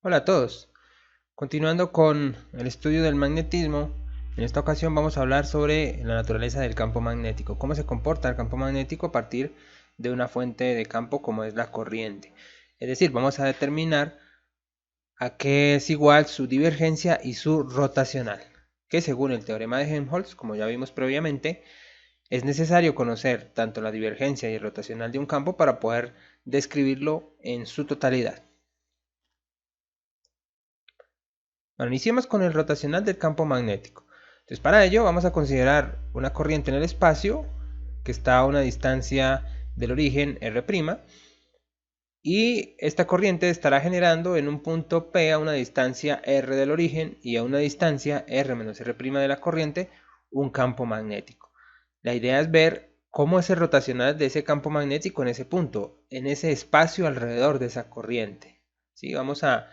Hola a todos. Continuando con el estudio del magnetismo, en esta ocasión vamos a hablar sobre la naturaleza del campo magnético, cómo se comporta el campo magnético a partir de una fuente de campo como es la corriente. Es decir, vamos a determinar a qué es igual su divergencia y su rotacional, que según el teorema de Helmholtz, como ya vimos previamente, es necesario conocer tanto la divergencia y el rotacional de un campo para poder describirlo en su totalidad. Bueno, iniciemos con el rotacional del campo magnético. Entonces, para ello vamos a considerar una corriente en el espacio que está a una distancia del origen R', y esta corriente estará generando en un punto P a una distancia R del origen y a una distancia R menos R' de la corriente un campo magnético. La idea es ver cómo es el rotacional de ese campo magnético en ese punto, en ese espacio alrededor de esa corriente. ¿Sí? Vamos a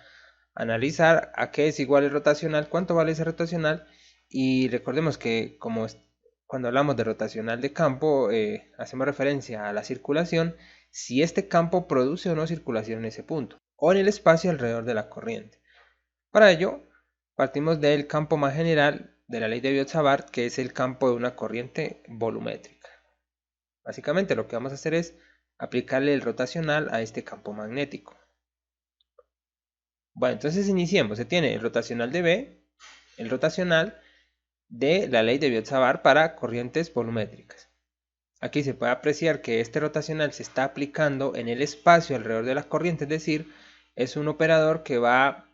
analizar a qué es igual el rotacional, cuánto vale ese rotacional, y recordemos que cuando hablamos de rotacional de campo, hacemos referencia a la circulación, si este campo produce o no circulación en ese punto, o en el espacio alrededor de la corriente. Para ello, partimos del campo más general de la ley de Biot-Savart, que es el campo de una corriente volumétrica. Básicamente lo que vamos a hacer es aplicarle el rotacional a este campo magnético. Bueno, entonces iniciemos. Se tiene el rotacional de B, el rotacional de la ley de Biot-Savart para corrientes volumétricas. Aquí se puede apreciar que este rotacional se está aplicando en el espacio alrededor de la corriente, es decir, es un operador que va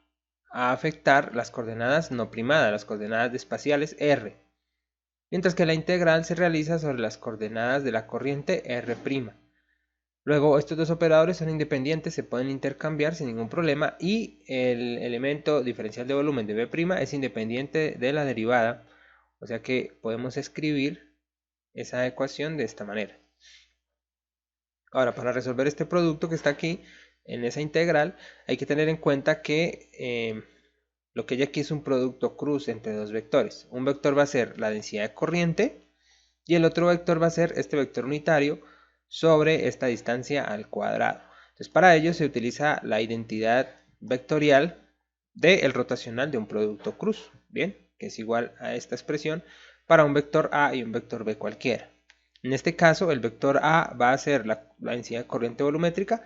a afectar las coordenadas no primadas, las coordenadas espaciales R, mientras que la integral se realiza sobre las coordenadas de la corriente R'. Luego estos dos operadores son independientes, se pueden intercambiar sin ningún problema, y el elemento diferencial de volumen de B' es independiente de la derivada, o sea que podemos escribir esa ecuación de esta manera. Ahora, para resolver este producto que está aquí en esa integral, hay que tener en cuenta que lo que hay aquí es un producto cruz entre dos vectores. Un vector va a ser la densidad de corriente y el otro vector va a ser este vector unitario sobre esta distancia al cuadrado. Entonces, para ello se utiliza la identidad vectorial del rotacional de un producto cruz, ¿bien? Que es igual a esta expresión para un vector A y un vector B cualquiera. En este caso, el vector A va a ser la densidad de corriente volumétrica,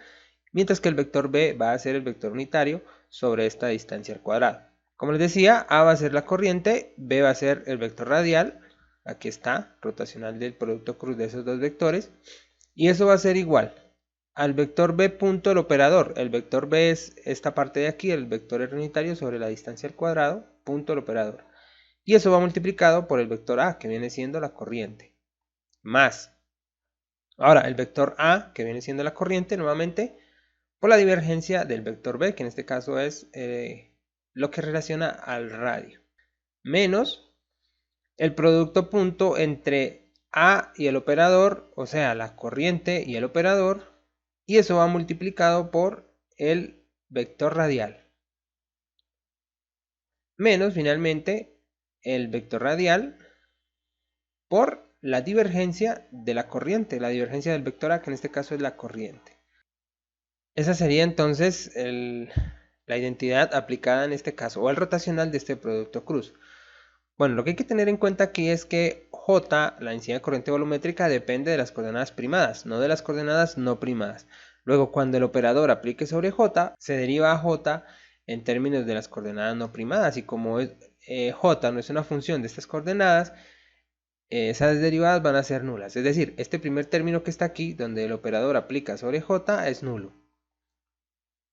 mientras que el vector B va a ser el vector unitario sobre esta distancia al cuadrado. Como les decía, A va a ser la corriente, B va a ser el vector radial, aquí está, rotacional del producto cruz de esos dos vectores, y eso va a ser igual al vector B punto el operador. El vector B es esta parte de aquí, el vector R unitario sobre la distancia al cuadrado, punto el operador. Y eso va multiplicado por el vector A, que viene siendo la corriente, más. Ahora, el vector A, que viene siendo la corriente, nuevamente, por la divergencia del vector B, que en este caso es lo que relaciona al radio, menos el producto punto entre A y el operador, o sea, la corriente y el operador, y eso va multiplicado por el vector radial, menos finalmente el vector radial por la divergencia de la corriente, la divergencia del vector A, que en este caso es la corriente. Esa sería entonces la identidad aplicada en este caso, o el rotacional de este producto cruz. Bueno, lo que hay que tener en cuenta aquí es que J, la densidad de corriente volumétrica, depende de las coordenadas primadas, no de las coordenadas no primadas. Luego, cuando el operador aplique sobre J, se deriva a J en términos de las coordenadas no primadas, y como J no es una función de estas coordenadas, esas derivadas van a ser nulas. Es decir, este primer término que está aquí, donde el operador aplica sobre J, es nulo.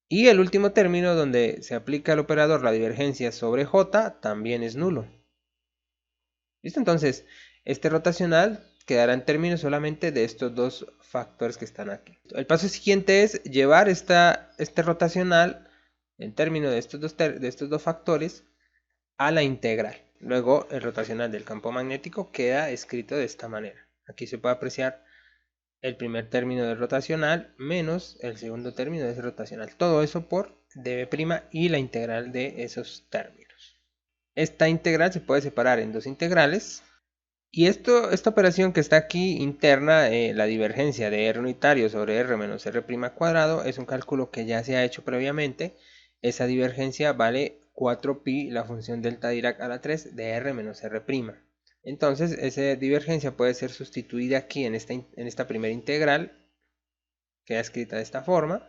Y el último término, donde se aplica al operador la divergencia sobre J, también es nulo. ¿Listo? Entonces, este rotacional quedará en términos solamente de estos dos factores que están aquí. El paso siguiente es llevar este rotacional en términos de estos dos factores a la integral. Luego, el rotacional del campo magnético queda escrito de esta manera. Aquí se puede apreciar el primer término del rotacional menos el segundo término de ese rotacional. Todo eso por dB' y la integral de esos términos. Esta integral se puede separar en dos integrales. Y esta operación que está aquí interna, la divergencia de R unitario sobre R menos R' cuadrado, es un cálculo que ya se ha hecho previamente esa divergencia vale 4pi la función delta Dirac a la 3 de R menos R'. Entonces esa divergencia puede ser sustituida aquí en esta primera integral, queda escrita de esta forma.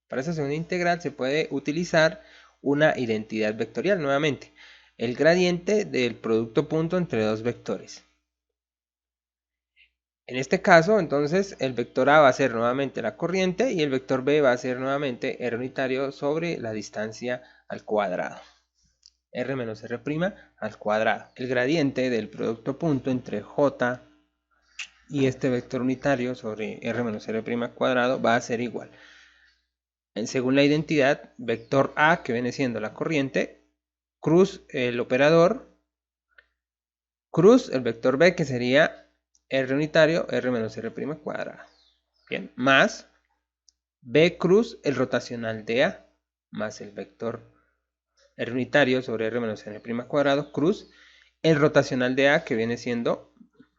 Para esa segunda integral se puede utilizar una identidad vectorial nuevamente, el gradiente del producto punto entre dos vectores. En este caso, entonces, el vector A va a ser nuevamente la corriente y el vector B va a ser nuevamente R unitario sobre la distancia al cuadrado. R menos R' al cuadrado. El gradiente del producto punto entre J y este vector unitario sobre R menos R' al cuadrado va a ser igual. Según la identidad, vector A, que viene siendo la corriente, cruz el operador, cruz el vector B, que sería R unitario, R menos R' cuadrado. Bien, más B cruz el rotacional de A, más el vector R unitario sobre R menos R' cuadrado, cruz el rotacional de A, que viene siendo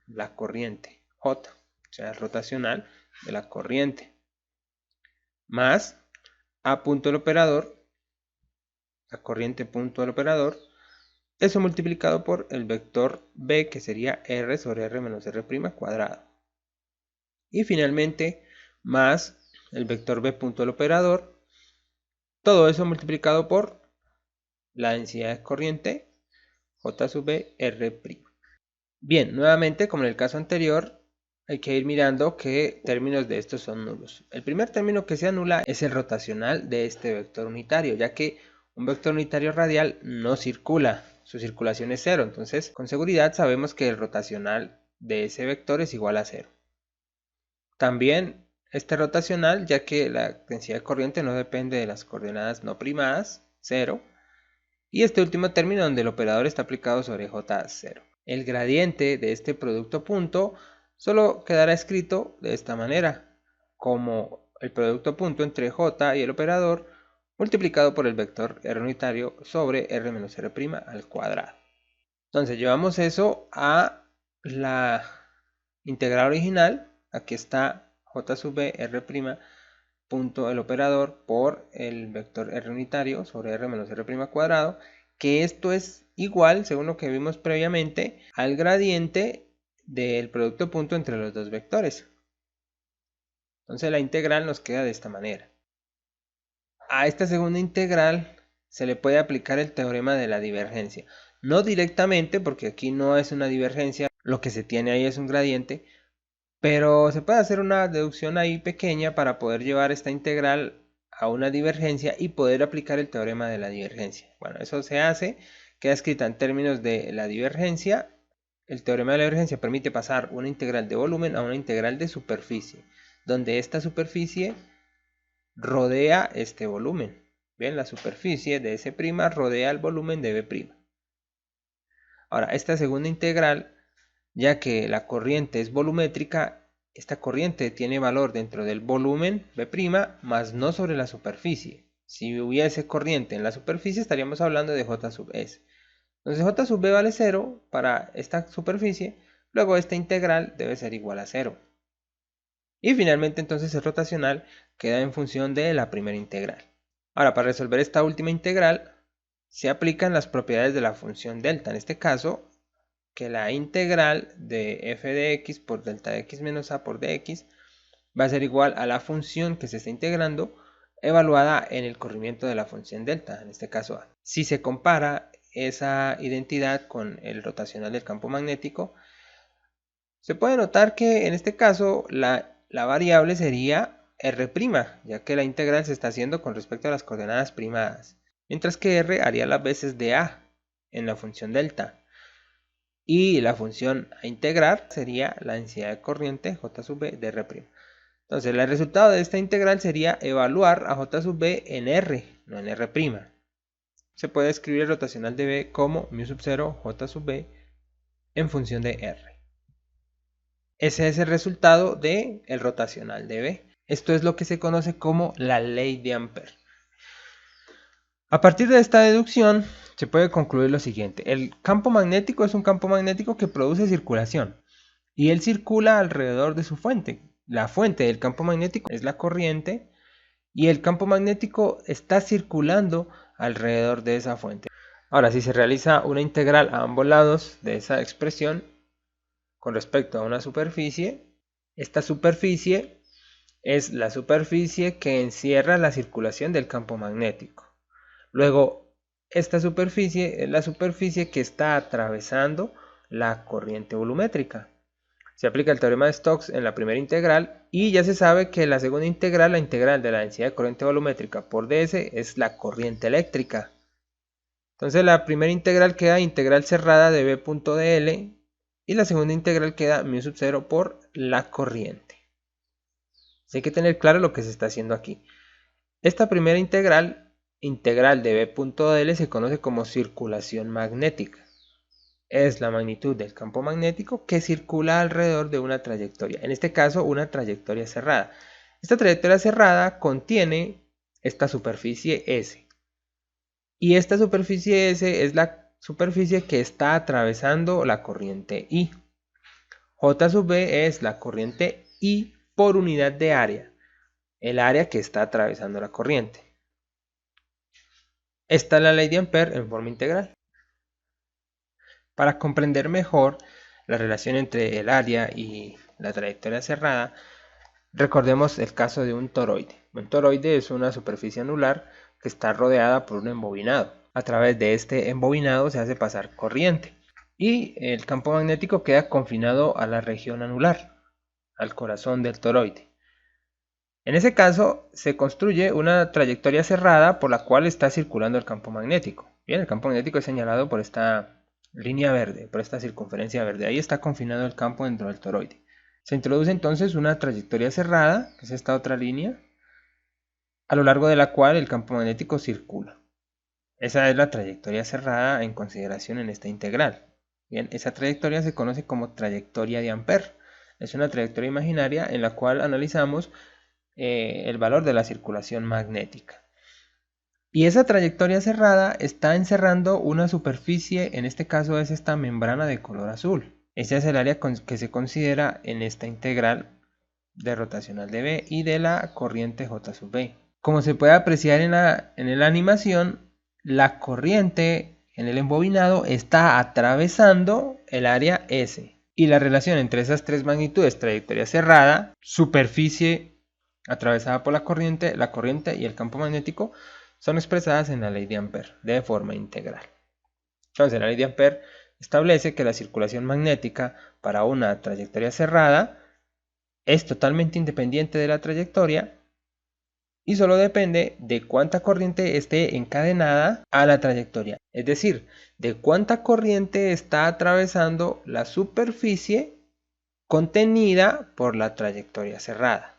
la corriente, J, o sea, el rotacional de la corriente, más A punto el operador, la corriente punto del operador, eso multiplicado por el vector B, que sería R sobre R menos R' cuadrado. Y finalmente, más el vector B punto del operador, todo eso multiplicado por la densidad de corriente, J sub B, R'. Bien, nuevamente, como en el caso anterior, hay que ir mirando qué términos de estos son nulos. El primer término que se anula es el rotacional de este vector unitario, ya que un vector unitario radial no circula, su circulación es 0, entonces con seguridad sabemos que el rotacional de ese vector es igual a 0. También este rotacional, ya que la densidad de corriente no depende de las coordenadas no primadas, 0, y este último término donde el operador está aplicado sobre J0. El gradiente de este producto punto solo quedará escrito de esta manera, como el producto punto entre J y el operador multiplicado por el vector R unitario sobre R menos R' al cuadrado. Entonces llevamos eso a la integral original. Aquí está J sub B R' punto el operador por el vector R unitario sobre R menos R' cuadrado, que esto es igual, según lo que vimos previamente, al gradiente del producto punto entre los dos vectores. Entonces la integral nos queda de esta manera. A esta segunda integral se le puede aplicar el teorema de la divergencia. No directamente, porque aquí no es una divergencia, lo que se tiene ahí es un gradiente, pero se puede hacer una deducción ahí pequeña para poder llevar esta integral a una divergencia y poder aplicar el teorema de la divergencia. Bueno, eso se hace, queda escrita en términos de la divergencia. El teorema de la divergencia permite pasar una integral de volumen a una integral de superficie, donde esta superficie rodea este volumen. Bien, la superficie de S' rodea el volumen de B'. Ahora, esta segunda integral, ya que la corriente es volumétrica, esta corriente tiene valor dentro del volumen B', más no sobre la superficie. Si hubiese corriente en la superficie, estaríamos hablando de J sub S. Entonces J sub B vale 0 para esta superficie, luego esta integral debe ser igual a 0. Y finalmente entonces el rotacional queda en función de la primera integral. Ahora, para resolver esta última integral, se aplican las propiedades de la función delta. En este caso, que la integral de f de x por delta de x menos a por dx va a ser igual a la función que se está integrando evaluada en el corrimiento de la función delta, en este caso a. Si se compara esa identidad con el rotacional del campo magnético, se puede notar que en este caso la variable sería R', ya que la integral se está haciendo con respecto a las coordenadas primadas, mientras que R haría las veces de A en la función delta. Y la función a integrar sería la densidad de corriente J sub B de R'. Entonces el resultado de esta integral sería evaluar a J sub B en R, no en R'. Se puede escribir el rotacional de B como μ sub 0 J sub B en función de R. Ese es el resultado del rotacional de B. Esto es lo que se conoce como la ley de Ampère. A partir de esta deducción se puede concluir lo siguiente. El campo magnético es un campo magnético que produce circulación y él circula alrededor de su fuente. La fuente del campo magnético es la corriente y el campo magnético está circulando alrededor de esa fuente. Ahora, si se realiza una integral a ambos lados de esa expresión con respecto a una superficie, esta superficie es la superficie que encierra la circulación del campo magnético. Luego, esta superficie es la superficie que está atravesando la corriente volumétrica. Se aplica el teorema de Stokes en la primera integral y ya se sabe que la segunda integral, la integral de la densidad de corriente volumétrica por ds, es la corriente eléctrica. Entonces la primera integral queda integral cerrada de b.dl y la segunda integral queda μ0 por la corriente. Hay que tener claro lo que se está haciendo aquí. Esta primera integral, integral de b.dl, se conoce como circulación magnética. Es la magnitud del campo magnético que circula alrededor de una trayectoria, en este caso una trayectoria cerrada. Esta trayectoria cerrada contiene esta superficie S, y esta superficie S es la superficie que está atravesando la corriente I. J sub B es la corriente I por unidad de área, el área que está atravesando la corriente. Esta es la ley de Ampère en forma integral. Para comprender mejor la relación entre el área y la trayectoria cerrada, recordemos el caso de un toroide. Un toroide es una superficie anular que está rodeada por un embobinado. A través de este embobinado se hace pasar corriente y el campo magnético queda confinado a la región anular, al corazón del toroide. En ese caso se construye una trayectoria cerrada por la cual está circulando el campo magnético. Bien, el campo magnético es señalado por esta línea verde, por esta circunferencia verde. Ahí está confinado el campo dentro del toroide. Se introduce entonces una trayectoria cerrada, que es esta otra línea, a lo largo de la cual el campo magnético circula. Esa es la trayectoria cerrada en consideración en esta integral. Bien, esa trayectoria se conoce como trayectoria de Ampère. Es una trayectoria imaginaria en la cual analizamos el valor de la circulación magnética. Y esa trayectoria cerrada está encerrando una superficie, en este caso es esta membrana de color azul. Ese es el área que se considera en esta integral de rotacional de B y de la corriente J sub B. Como se puede apreciar en la animación, la corriente en el embobinado está atravesando el área S. Y la relación entre esas tres magnitudes, trayectoria cerrada, superficie atravesada por la corriente y el campo magnético, son expresadas en la ley de Ampère de forma integral. Entonces, la ley de Ampère establece que la circulación magnética para una trayectoria cerrada es totalmente independiente de la trayectoria y solo depende de cuánta corriente esté encadenada a la trayectoria, es decir, de cuánta corriente está atravesando la superficie contenida por la trayectoria cerrada.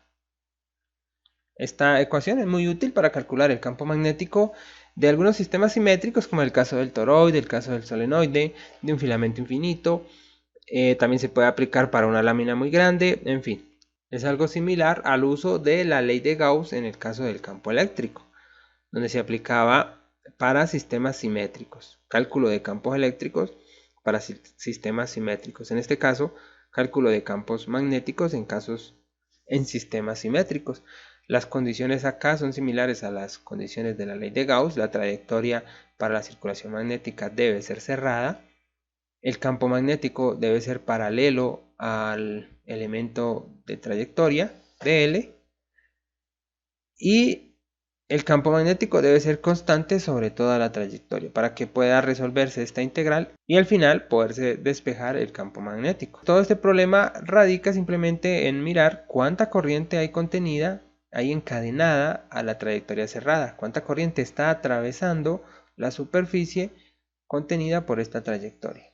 Esta ecuación es muy útil para calcular el campo magnético de algunos sistemas simétricos, como el caso del toroide, el caso del solenoide, de un filamento infinito. También se puede aplicar para una lámina muy grande, en fin. Es algo similar al uso de la ley de Gauss en el caso del campo eléctrico, donde se aplicaba para sistemas simétricos. Cálculo de campos eléctricos para sistemas simétricos. En este caso, cálculo de campos magnéticos en sistemas simétricos. Las condiciones acá son similares a las condiciones de la ley de Gauss. La trayectoria para la circulación magnética debe ser cerrada. El campo magnético debe ser paralelo al elemento de trayectoria, dl. Y el campo magnético debe ser constante sobre toda la trayectoria para que pueda resolverse esta integral y al final poderse despejar el campo magnético. Todo este problema radica simplemente en mirar cuánta corriente hay contenida, hay encadenada a la trayectoria cerrada, cuánta corriente está atravesando la superficie contenida por esta trayectoria.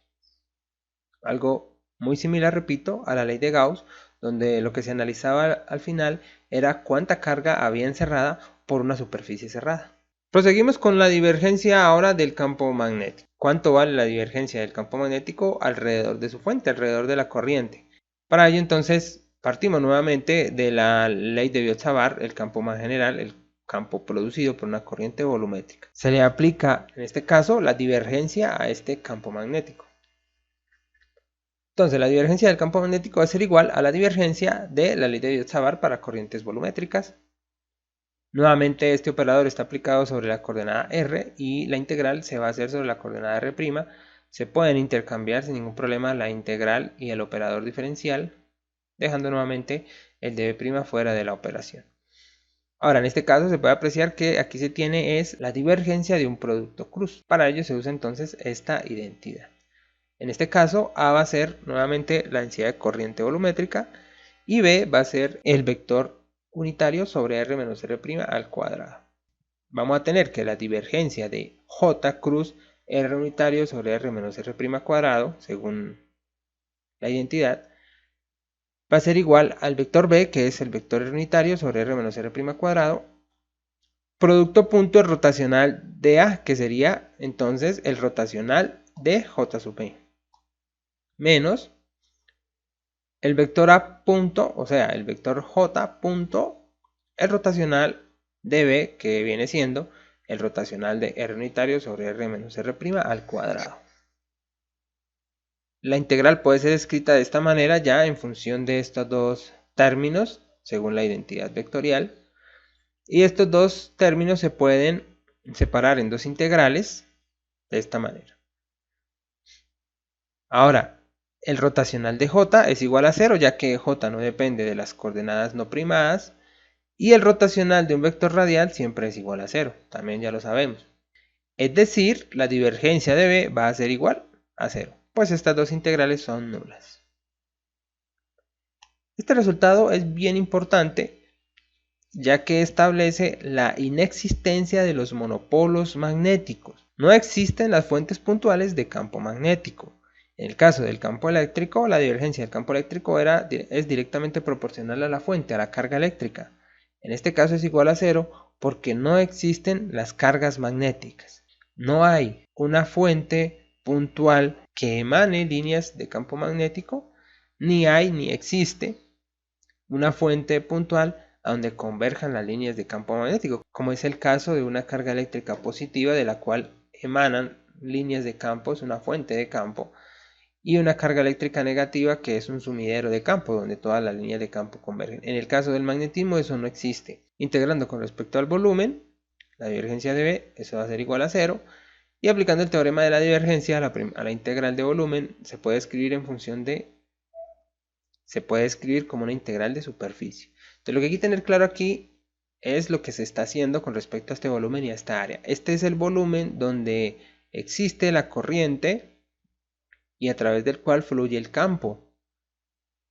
Algo muy similar, repito, a la ley de Gauss, donde lo que se analizaba al final era cuánta carga había encerrada por una superficie cerrada. Proseguimos con la divergencia ahora del campo magnético. ¿Cuánto vale la divergencia del campo magnético alrededor de su fuente, alrededor de la corriente? Para ello entonces partimos nuevamente de la ley de Biot-Savart, el campo más general, el campo producido por una corriente volumétrica. Se le aplica en este caso la divergencia a este campo magnético. Entonces la divergencia del campo magnético va a ser igual a la divergencia de la ley de Biot-Savart para corrientes volumétricas. Nuevamente este operador está aplicado sobre la coordenada r y la integral se va a hacer sobre la coordenada r'. Se pueden intercambiar sin ningún problema la integral y el operador diferencial, dejando nuevamente el db' fuera de la operación. Ahora, en este caso se puede apreciar que aquí se tiene es la divergencia de un producto cruz. Para ello se usa entonces esta identidad. En este caso, A va a ser nuevamente la densidad de corriente volumétrica y B va a ser el vector unitario sobre R menos R' al cuadrado. Vamos a tener que la divergencia de J cruz R unitario sobre R menos R' cuadrado, según la identidad, va a ser igual al vector B, que es el vector R unitario sobre R menos R' cuadrado, producto punto rotacional de A, que sería entonces el rotacional de J sub B, menos el vector A punto, o sea, el vector J punto, el rotacional de B, que viene siendo el rotacional de R unitario sobre R menos R' al cuadrado. La integral puede ser escrita de esta manera ya en función de estos dos términos, según la identidad vectorial. Y estos dos términos se pueden separar en dos integrales de esta manera. Ahora, el rotacional de J es igual a 0, ya que J no depende de las coordenadas no primadas. Y el rotacional de un vector radial siempre es igual a 0, también ya lo sabemos. Es decir, la divergencia de B va a ser igual a 0, pues estas dos integrales son nulas. Este resultado es bien importante, ya que establece la inexistencia de los monopolos magnéticos. No existen las fuentes puntuales de campo magnético. En el caso del campo eléctrico, la divergencia del campo eléctrico es directamente proporcional a la fuente, a la carga eléctrica. En este caso es igual a 0 porque no existen las cargas magnéticas. No hay una fuente puntual que emane líneas de campo magnético, ni existe una fuente puntual a donde converjan las líneas de campo magnético, como es el caso de una carga eléctrica positiva de la cual emanan líneas de campo, es una fuente de campo, y una carga eléctrica negativa que es un sumidero de campo donde todas las líneas de campo convergen. En el caso del magnetismo eso no existe. Integrando con respecto al volumen, la divergencia de B, eso va a ser igual a 0, y aplicando el teorema de la divergencia a la integral de volumen se puede escribir en función de, se puede escribir como una integral de superficie. Entonces lo que hay que tener claro aquí es lo que se está haciendo con respecto a este volumen y a esta área. Este es el volumen donde existe la corriente y a través del cual fluye el campo.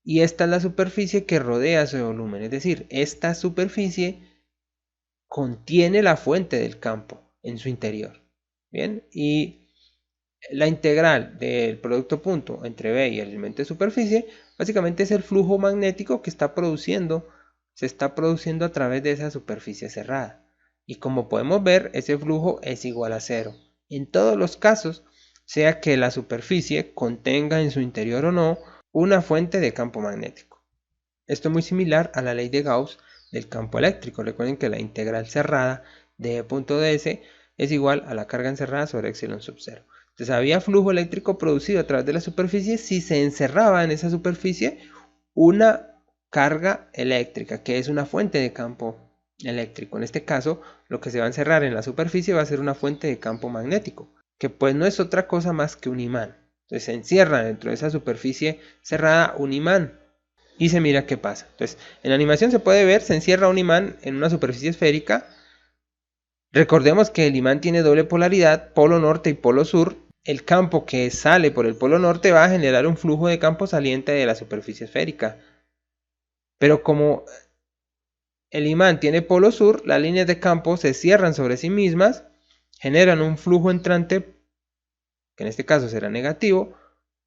Y esta es la superficie que rodea ese volumen, es decir, esta superficie contiene la fuente del campo en su interior. Bien, y la integral del producto punto entre B y el elemento de superficie básicamente es el flujo magnético que se está produciendo a través de esa superficie cerrada. Y como podemos ver, ese flujo es igual a 0. En todos los casos, sea que la superficie contenga en su interior o no una fuente de campo magnético. Esto es muy similar a la ley de Gauss del campo eléctrico. Recuerden que la integral cerrada de E.ds es igual a la carga encerrada sobre epsilon sub 0. Entonces había flujo eléctrico producido a través de la superficie si se encerraba en esa superficie una carga eléctrica, que es una fuente de campo eléctrico. En este caso, lo que se va a encerrar en la superficie va a ser una fuente de campo magnético, que pues no es otra cosa más que un imán. Entonces se encierra dentro de esa superficie cerrada un imán y se mira qué pasa. Entonces en la animación se puede ver, se encierra un imán en una superficie esférica. Recordemos que el imán tiene doble polaridad, polo norte y polo sur. El campo que sale por el polo norte va a generar un flujo de campo saliente de la superficie esférica. Pero como el imán tiene polo sur, las líneas de campo se cierran sobre sí mismas, generan un flujo entrante, que en este caso será negativo,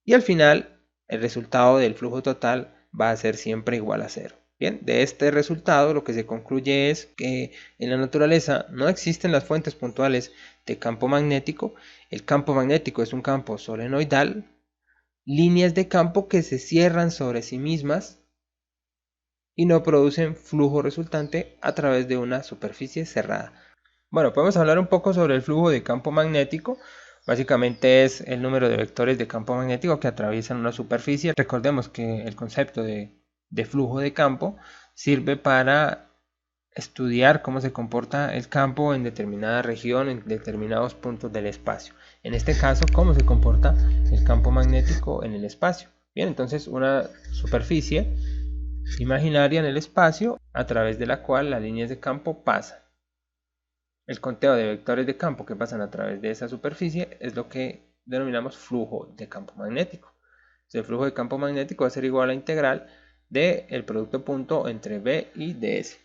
y al final el resultado del flujo total va a ser siempre igual a 0. Bien, de este resultado lo que se concluye es que en la naturaleza no existen las fuentes puntuales de campo magnético. El campo magnético es un campo solenoidal, líneas de campo que se cierran sobre sí mismas y no producen flujo resultante a través de una superficie cerrada. Bueno, podemos hablar un poco sobre el flujo de campo magnético. Básicamente es el número de vectores de campo magnético que atraviesan una superficie. Recordemos que el concepto de flujo de campo sirve para estudiar cómo se comporta el campo en determinada región, en determinados puntos del espacio. En este caso, cómo se comporta el campo magnético en el espacio. Bien, entonces una superficie imaginaria en el espacio a través de la cual las líneas de campo pasan. El conteo de vectores de campo que pasan a través de esa superficie es lo que denominamos flujo de campo magnético. El flujo de campo magnético va a ser igual a la integral del producto punto entre B y ds.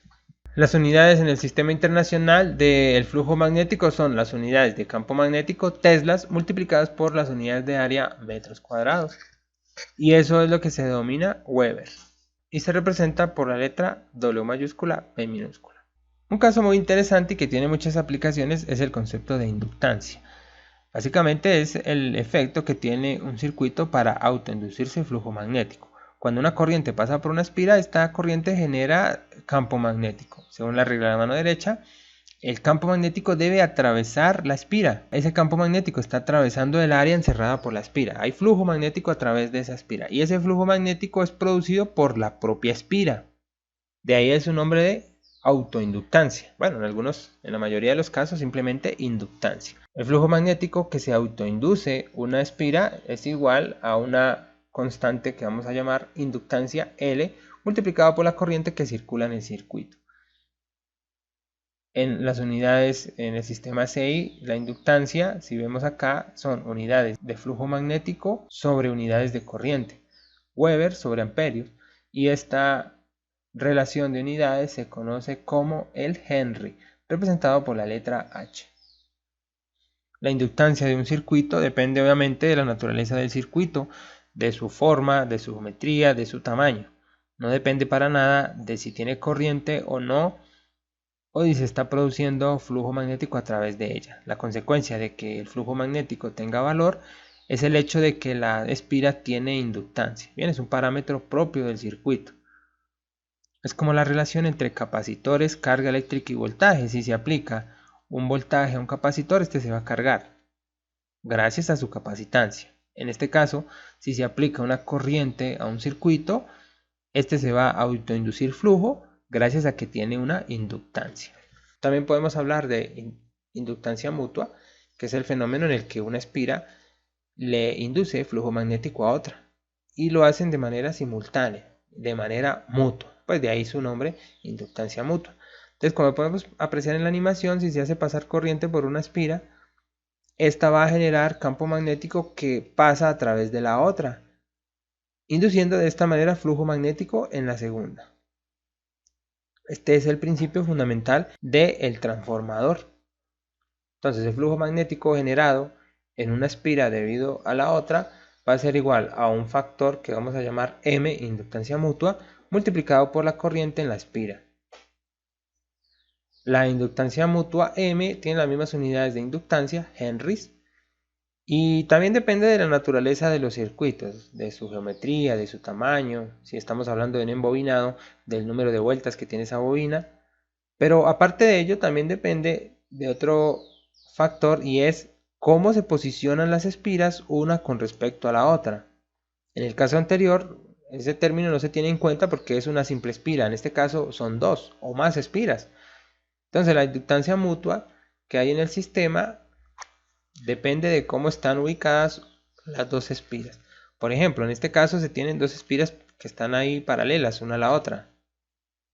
Las unidades en el sistema internacional del flujo magnético son las unidades de campo magnético teslas multiplicadas por las unidades de área metros cuadrados. Y eso es lo que se denomina Weber. Y se representa por la letra W mayúscula, B minúscula. Un caso muy interesante y que tiene muchas aplicaciones es el concepto de inductancia. Básicamente es el efecto que tiene un circuito para autoinducirse flujo magnético. Cuando una corriente pasa por una espira, esta corriente genera campo magnético. Según la regla de la mano derecha, el campo magnético debe atravesar la espira. Ese campo magnético está atravesando el área encerrada por la espira. Hay flujo magnético a través de esa espira. Y ese flujo magnético es producido por la propia espira. De ahí es su nombre de autoinductancia. Bueno, en la mayoría de los casos simplemente inductancia. El flujo magnético que se autoinduce una espira es igual a una constante que vamos a llamar inductancia L multiplicado por la corriente que circula en el circuito. En las unidades en el sistema SI, la inductancia, si vemos acá, son unidades de flujo magnético sobre unidades de corriente, Weber sobre amperios, y esta relación de unidades se conoce como el Henry, representado por la letra H. La inductancia de un circuito depende obviamente de la naturaleza del circuito, de su forma, de su geometría, de su tamaño. No depende para nada de si tiene corriente o no, o si se está produciendo flujo magnético a través de ella. La consecuencia de que el flujo magnético tenga valor es el hecho de que la espira tiene inductancia. Bien, es un parámetro propio del circuito. Es como la relación entre capacitores, carga eléctrica y voltaje. Si se aplica un voltaje a un capacitor, este se va a cargar gracias a su capacitancia. En este caso, si se aplica una corriente a un circuito, este se va a autoinducir flujo gracias a que tiene una inductancia. También podemos hablar de inductancia mutua, que es el fenómeno en el que una espira le induce flujo magnético a otra y lo hacen de manera simultánea, de manera mutua. Pues de ahí su nombre, inductancia mutua. Entonces, como podemos apreciar en la animación, si se hace pasar corriente por una espira, esta va a generar campo magnético que pasa a través de la otra, induciendo de esta manera flujo magnético en la segunda. Este es el principio fundamental del transformador. Entonces el flujo magnético generado en una espira debido a la otra va a ser igual a un factor que vamos a llamar M, inductancia mutua, multiplicado por la corriente en la espira. La inductancia mutua M tiene las mismas unidades de inductancia, henrys, y también depende de la naturaleza de los circuitos, de su geometría, de su tamaño, si estamos hablando de un embobinado, del número de vueltas que tiene esa bobina. Pero aparte de ello también depende de otro factor y es cómo se posicionan las espiras una con respecto a la otra. En el caso anterior, ese término no se tiene en cuenta porque es una simple espira. En este caso son dos o más espiras. Entonces la inductancia mutua que hay en el sistema depende de cómo están ubicadas las dos espiras. Por ejemplo, en este caso se tienen dos espiras que están ahí paralelas una a la otra.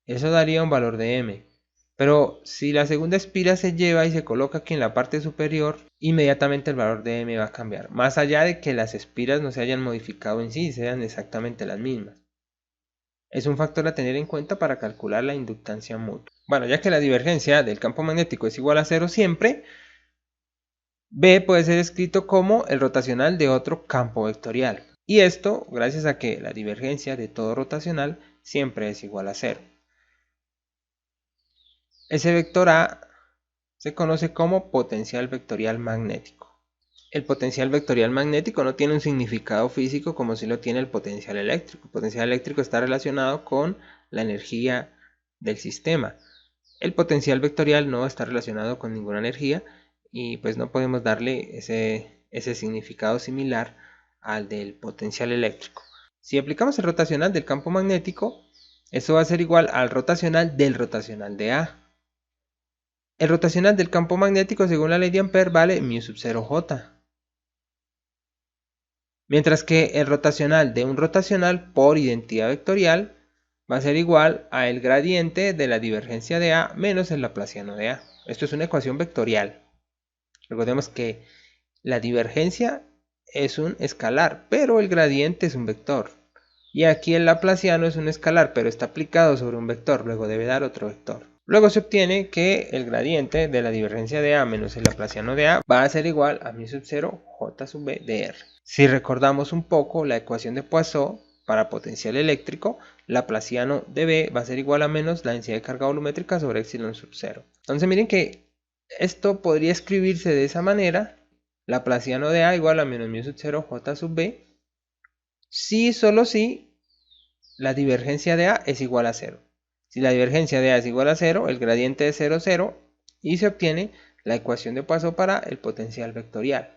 Eso daría un valor de M. Pero si la segunda espira se lleva y se coloca aquí en la parte superior, inmediatamente el valor de M va a cambiar. Más allá de que las espiras no se hayan modificado en sí, sean exactamente las mismas. Es un factor a tener en cuenta para calcular la inductancia mutua. Bueno, ya que la divergencia del campo magnético es igual a 0 siempre, B puede ser escrito como el rotacional de otro campo vectorial. Y esto gracias a que la divergencia de todo rotacional siempre es igual a 0. Ese vector A se conoce como potencial vectorial magnético. El potencial vectorial magnético no tiene un significado físico como si lo tiene el potencial eléctrico. El potencial eléctrico está relacionado con la energía del sistema. El potencial vectorial no está relacionado con ninguna energía y pues no podemos darle ese significado similar al del potencial eléctrico. Si aplicamos el rotacional del campo magnético, Eso va a ser igual al rotacional del rotacional de A. El rotacional del campo magnético según la ley de Ampère vale μ⁴j. Mientras que el rotacional de un rotacional por identidad vectorial va a ser igual a el gradiente de la divergencia de A menos el laplaciano de A. Esto es una ecuación vectorial. Recordemos que la divergencia es un escalar, pero el gradiente es un vector. Y aquí el laplaciano es un escalar, pero está aplicado sobre un vector, luego debe dar otro vector. Luego se obtiene que el gradiente de la divergencia de A menos el laplaciano de A va a ser igual a μ⁴ j sub b de R. Si recordamos un poco la ecuación de Poisson para potencial eléctrico, laplaciano de B va a ser igual a menos la densidad de carga volumétrica sobre epsilon sub 0. Entonces miren que esto podría escribirse de esa manera, laplaciano de A igual a menos μ⁴ j sub b, si solo si la divergencia de A es igual a 0. Si la divergencia de A es igual a 0, el gradiente es 0, 0, y se obtiene la ecuación de Poisson para el potencial vectorial.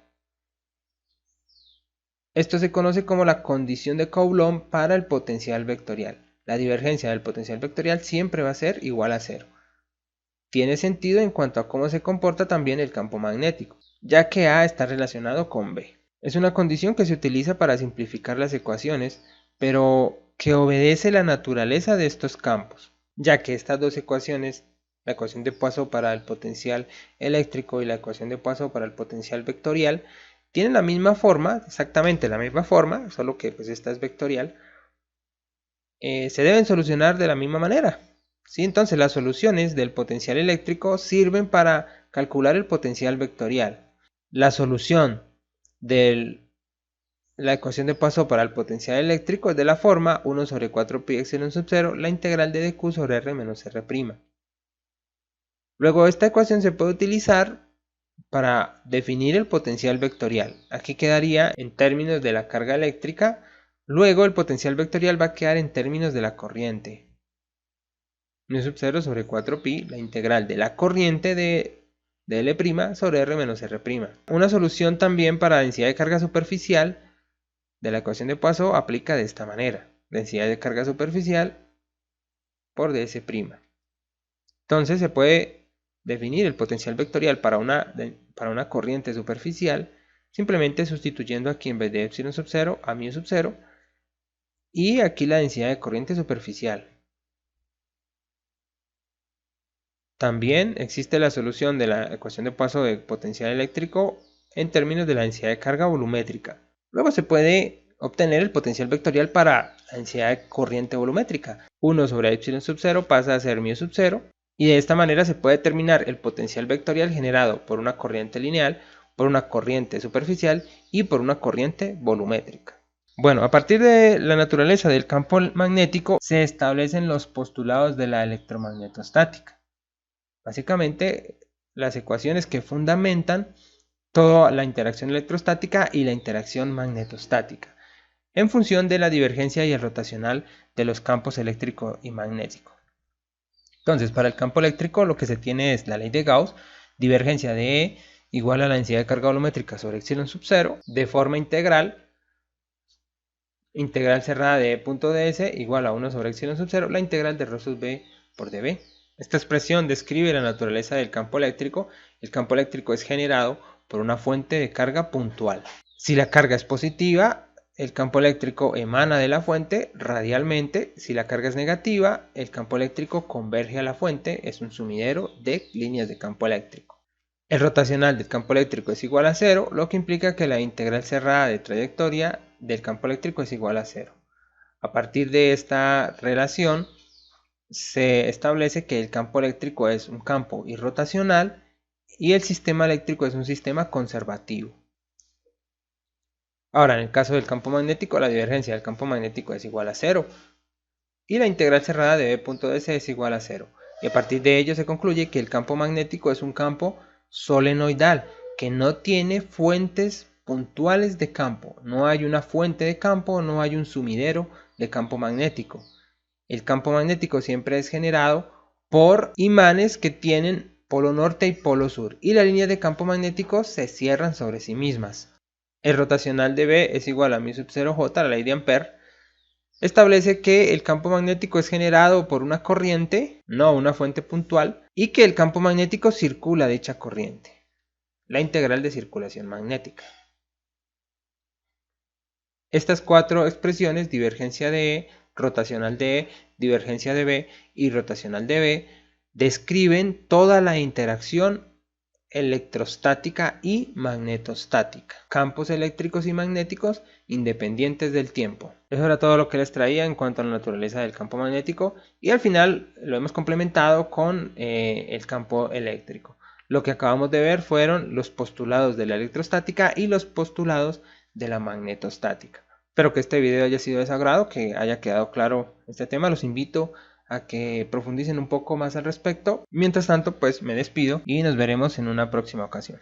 Esto se conoce como la condición de Coulomb para el potencial vectorial. La divergencia del potencial vectorial siempre va a ser igual a 0. Tiene sentido en cuanto a cómo se comporta también el campo magnético, ya que A está relacionado con B. Es una condición que se utiliza para simplificar las ecuaciones, pero que obedece la naturaleza de estos campos, ya que estas dos ecuaciones, la ecuación de Poisson para el potencial eléctrico y la ecuación de Poisson para el potencial vectorial, tienen la misma forma, exactamente la misma forma, solo que pues esta es vectorial, se deben solucionar de la misma manera. ¿Sí? Entonces las soluciones del potencial eléctrico sirven para calcular el potencial vectorial. La solución de la ecuación de Poisson para el potencial eléctrico es de la forma 1 sobre 4 pi epsilon sub 0, la integral de dq sobre r menos r'. Luego esta ecuación se puede utilizar para definir el potencial vectorial. Aquí quedaría en términos de la carga eléctrica. Luego el potencial vectorial va a quedar en términos de la corriente. μ⁴ sobre 4pi, la integral de la corriente de L' sobre R menos R'. Una solución también para la densidad de carga superficial de la ecuación de Poisson aplica de esta manera. Densidad de carga superficial por ds'. Entonces se puede definir el potencial vectorial para una corriente superficial simplemente sustituyendo aquí en vez de epsilon sub 0 a μ⁴ y aquí la densidad de corriente superficial. También existe la solución de la ecuación de Poisson de potencial eléctrico en términos de la densidad de carga volumétrica. Luego se puede obtener el potencial vectorial para la densidad de corriente volumétrica. 1 sobre epsilon sub 0 pasa a ser μ⁴, y de esta manera se puede determinar el potencial vectorial generado por una corriente lineal, por una corriente superficial y por una corriente volumétrica. Bueno, a partir de la naturaleza del campo magnético se establecen los postulados de la electromagnetostática. Básicamente, las ecuaciones que fundamentan toda la interacción electrostática y la interacción magnetostática, en función de la divergencia y el rotacional de los campos eléctrico y magnético. Entonces, para el campo eléctrico lo que se tiene es la ley de Gauss, divergencia de E igual a la densidad de carga volumétrica sobre epsilon sub 0, de forma integral cerrada de E.ds igual a 1 sobre epsilon sub 0, la integral de ρ sub b por dB. Esta expresión describe la naturaleza del campo eléctrico. El campo eléctrico es generado por una fuente de carga puntual. Si la carga es positiva, el campo eléctrico emana de la fuente radialmente. Si la carga es negativa, el campo eléctrico converge a la fuente. Es un sumidero de líneas de campo eléctrico. El rotacional del campo eléctrico es igual a 0, lo que implica que la integral cerrada de trayectoria del campo eléctrico es igual a 0. A partir de esta relación, se establece que el campo eléctrico es un campo irrotacional y el sistema eléctrico es un sistema conservativo. Ahora, en el caso del campo magnético, la divergencia del campo magnético es igual a 0 y la integral cerrada de B.ds es igual a 0. Y a partir de ello se concluye que el campo magnético es un campo solenoidal que no tiene fuentes puntuales de campo. No hay una fuente de campo, no hay un sumidero de campo magnético. El campo magnético siempre es generado por imanes que tienen polo norte y polo sur, y las líneas de campo magnético se cierran sobre sí mismas. El rotacional de B es igual a μ⁴j, la ley de Ampère, establece que el campo magnético es generado por una corriente, no una fuente puntual, y que el campo magnético circula dicha corriente. La integral de circulación magnética. Estas cuatro expresiones, divergencia de E, rotacional de E, divergencia de B y rotacional de B, describen toda la interacción electrostática y magnetostática, campos eléctricos y magnéticos independientes del tiempo. Eso era todo lo que les traía en cuanto a la naturaleza del campo magnético, y al final lo hemos complementado con el campo eléctrico. Lo que acabamos de ver fueron los postulados de la electrostática y los postulados de la magnetostática. Espero que este video haya sido de su agrado, que haya quedado claro este tema. Los invito a que profundicen un poco más al respecto. Mientras tanto, pues me despido y nos veremos en una próxima ocasión.